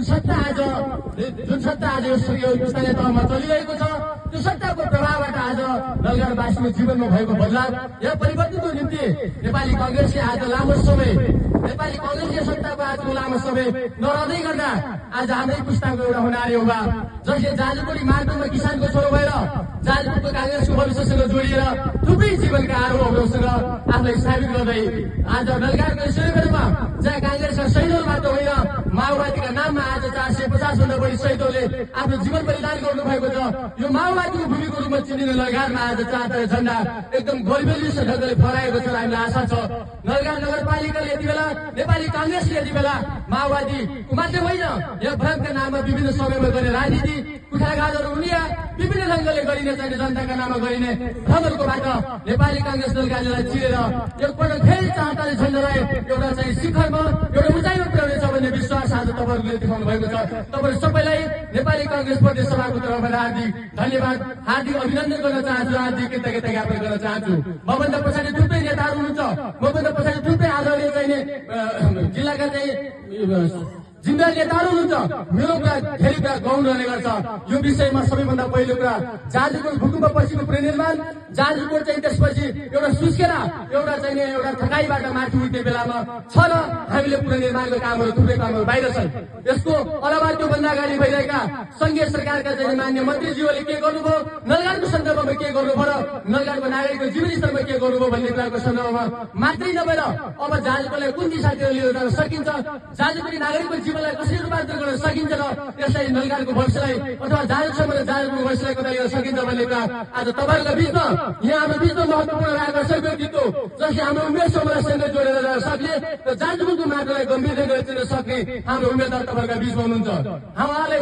सत्ता आज यो स्थानीय तहमा चलिरहेको छ, त्यो सत्ताको प्रभावबाट आज नलगारवासीको जीवनमा भएको बदलाव या परिवर्तनको निम्ति नेपाली कांग्रेसले आज लामो समय नेपाली कांग्रेसले सत्ताको आजको लामो समय नरहँदै गर्दा आज हाम्रै पुस्ताको एउटा हुनारी युवा जसले जाजरकोटी मार्गमा किसानको छोरो भएर जाजरकोटको कांग्रेसको भविष्यसँग जोडिएर थुप्रै जीवनका आरोपहरूसँग आफूलाई स्थापित गर्दै आज नलगारको श्रीनगरमा जहाँ कांग्रेसका शहीदहरूबाट होइन माओवादीका नाममा आज 450 भन्दा बढी शहीदहरूले आफ्नो जीवन बलिदान गर्नुभएको छ। यो माओवादीको भूमिको रूपमा चिनिने नलगारमा आज चारवटा झण्डा एकदम गौरवले ढङ्गले फहराएको छ। हामीलाई आशा छ नलगार नगरपालिकाले यति बेला नेपाली कांग्रेसले यति बेला माओवादीको मात्रै होइन यहाँ भ्रमका नाममा विभिन्न समयमा गर्ने राजनीति कुठाघातहरू हुने विभिन्न ढङ्गले गरिने चाहिने जनताका नाममा गरिने भ्रमहरूकोबाट नेपाली कांग्रेस दलकाले चिरेर एकपल्ट फेरि चारवटा झण्डालाई एउटा चाहिँ शिखरमा एउटा उचाइमा पुर्याउनेछ भन्ने विश्वास आज तपाईँहरूले देखाउनु भएको छ। तपाईँ सबैलाई नेपाली कांग्रेस प्रदेश सभाको तर्फबाट हार्दिक धन्यवाद, हार्दिक अभिनन्दन गर्न चाहन्छु, हार्दिक कृतज्ञता ज्ञापन गर्न चाहन्छु। मभन्दा पछाडि थुप्रै नेताहरू हुनुहुन्छ, मभन्दा पछाडि थुप्रै आदरणीय चाहिने जिल्लाका चाहिँ जिम्मेवार नेताहरू हुनुहुन्छ। मेरो कुरा धेरै कुरा गौण रहने गर्छ। यो विषयमा सबैभन्दा पहिलो कुरा जाजरकोट भूकम्प पछिको पुनर्निर्माण, जाजरकोट चाहिँ त्यसपछि एउटा सुस्केर एउटा चाहिँ एउटा थकाइबाट माथि उठ्ने बेलामा छ र हामीले पुनर्निर्माणको कामहरू थुप्रै कामहरू बाहिर छन्। यसको अलावा त्योभन्दा अगाडि भइरहेका संघीय सरकारका चाहिँ मान्य मन्त्रीज्यूहरूले के गर्नुभयो, नलगारको सन्दर्भमा के गर्नुभयो र नलगारको नागरिकको जीवन स्तरमा के गर्नुभयो भन्ने कुराको सन्दर्भमा मात्रै नभएर अब जाजरकोटलाई कुन दिशातिर लिएर जान सकिन्छ, जाजरकोटी नागरिकको जीवनलाई कसरी रूपान्तरण गर्न सकिन्छ र यसलाई नलगारको भविष्यलाई अथवा जाजरसम्म जाजरको भविष्यलाई कता लिन सकिन्छ भन्ने कुरा आज तपाईँहरूको बिचमा यहाँ हाम्रो बिचमा महत्त्वपूर्ण रहेको छ व्यक्तित्व जसले हाम्रो उमेर समूहसँग जोडेर जान सक्ने र जाजरकोटको माटोलाई गम्भीर ढङ्गले चिन्न सक्ने हाम्रो उम्मेदवार तपाईँहरूका बिचमा हुनुहुन्छ। उहाँलाई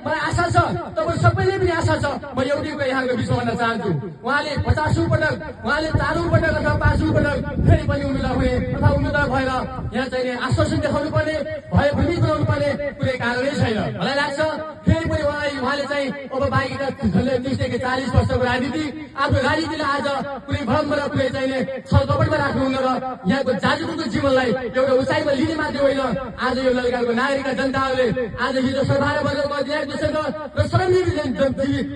मलाई आशा छ, तपाईँ सबैले पनि आशा छ। म एउटै कुरा यहाँको बिचमा भन्न चाहन्छु, उहाँले 50औं पटक उहाँले 4औं पटक अथवा 5औं पटक फेरि पनि उम्मेदवार हुने अथवा उम्मेदवार भएर यहाँ चाहिँ आश्वासन देखाउनु पर्ने भए भूमि बनाउनु पर्ने कुनै कारणै छैन। मलाई लाग्छ फेरि पनि उहाँले चाहिँ अब बाँकीका 30 वर्षको राजनीति आफ्नो राजनीतिलाई आज कुनै भ्रममा र कुनै चाहिने छलकपटमा राख्नुहुन्न र यहाँको जाजरकोटको जीवनलाई एउटा उचाइमा लिने मात्रै होइन। आज यो नलगारको नागरिकका जनताहरूले आज हिजो सरकार वर्गको अधिकारीसँग र श्रमजीवी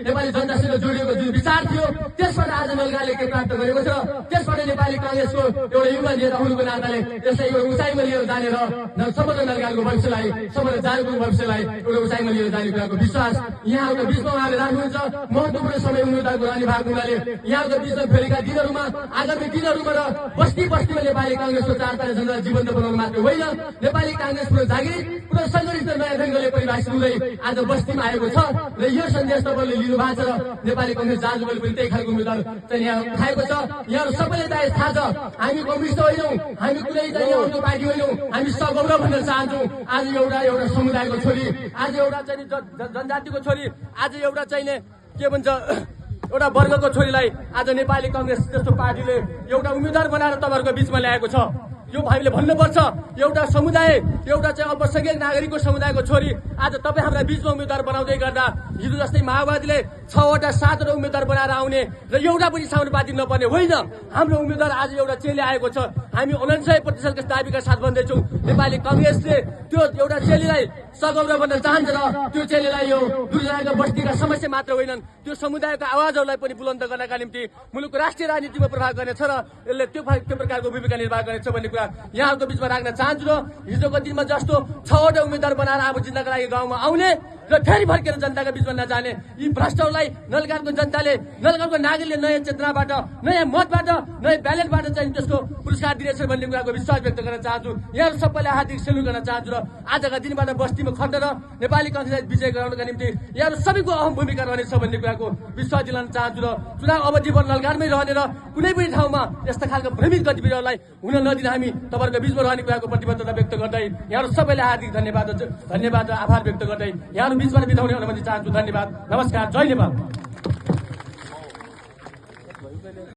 नेपाली जनतासँग जोडिएको जुन विचार थियो त्यसबाट आज नलगारले के प्राप्त गरेको छ, त्यसबाट नेपाली कांग्रेसको एउटा युवा नेता हुनुको नाताले यसलाई एउटा उचाइमा लिएर जाने र समग्र नलगारको भविष्यलाई समग्र जाजरकोटको भविष्यलाई एउटा उचाइमा लिएर जाने कुराको विश्वास यहाँको बिचमा उहाँले राख्नुहुन्छ। महत्त्वपूर्ण समय उम्मेदवारको रहने भएको हुनाले यहाँको बिचमा फेरिका दिनहरूमा आगामी दिनहरूमा र बस्ती बस्तीमा नेपाली कांग्रेसको चारवटा झण्डा जीवन्त बनाउनु मात्रै होइन, नेपाली कांग्रेस पुरा जागृत पुरा सङ्गठित नयाँ ढङ्गले परिभाषित हुँदै आज बस्तीमा आएको छ र यो सन्देश तपाईँले लिनु भएको छ र नेपाली कांग्रेस जाजरकोटले पनि त्यही खालको उम्मेदवार चाहिँ यहाँ उठाएको छ। यहाँहरू सबैले त थाहा छ हामी कम्युनिस्ट होइनौँ, हामी कुनै चाहिँ अर्को पार्टी होइनौँ, हामी सगौरव भन्न चाहन्छौँ। आज एउटा समुदायको छोरी, आज एउटा चाहिँ जनजातिको छोरी, आज एउटा चाहिँ के भन्छ एउटा वर्गको छोरीलाई आज नेपाली कांग्रेस जस्तो पार्टीले एउटा उम्मेदवार बनाएर तपाईँहरूको बिचमा ल्याएको छ। यो हामीले भन्नुपर्छ, एउटा समुदाय एउटा चाहिँ अल्पसंख्यक नागरिकको समुदायको छोरी आज तपाईँ हाम्रा बिचमा उम्मेदवार बनाउँदै गर्दा हिजो जस्तै माओवादीले 6वटा 7वटा उम्मेदवार बनाएर आउने र एउटा पनि समानुपातिक नपर्ने होइन। हाम्रो उम्मेदवार आज एउटा चेली आएको छ। हामी 99% दाबीका साथ भन्दैछौँ नेपाली कांग्रेसले त्यो एउटा चेलीलाई सगौरव भन्न चाहन्छ र त्यो चेलीलाई यो दुर्गाका बस्तीका समस्या मात्र होइनन् त्यो समुदायको आवाजहरूलाई पनि बुलन्द गर्नका निम्ति मुलुकको राष्ट्रिय राजनीतिमा प्रभाव गर्नेछ र यसले त्यो प्रकारको भूमिका निर्वाह गर्नेछ भन्ने कुरा यहाँको बिचमा राख्न चाहन्छु। र हिजोको दिनमा जस्तो 6वटा उम्मेदवार बनाएर अब जित्नका लागि गाउँमा आउने र फेरि फर्केर जनताका बिचमा नजाने यी भ्रष्टहरूलाई नलगारको जनताले नलगारको नागरिकले नयाँ चेतनाबाट नयाँ मतबाट नयाँ ब्यालेटबाट चाहिँ त्यसको पुरस्कार दिनेछ भन्ने कुराको विश्वास व्यक्त गर्न चाहन्छु। यहाँहरू सबैलाई हार्दिक सेल्युट गर्न चाहन्छु र आजका दिनबाट बस्तीमा खटेर नेपाली कांग्रेसलाई विजय गराउनका निम्ति यहाँहरू सबैको अहम भूमिका रहनेछ भन्ने कुराको विश्वास दिलाउन चाहन्छु। र चुनाव अवधिभर नलगारमै रहने र कुनै पनि ठाउँमा यस्ता खालको भ्रमित गतिविधिहरूलाई हुन नदिन हामी तपाईँहरूको बिचमा रहने कुराको प्रतिबद्धता व्यक्त गर्दै यहाँहरू सबैलाई हार्दिक धन्यवाद र आभार व्यक्त गर्दै यहाँहरू बिचबाट बिताउने हुन भन्न चाहन्छु। धन्यवाद, नमस्कार, जय नेपाल।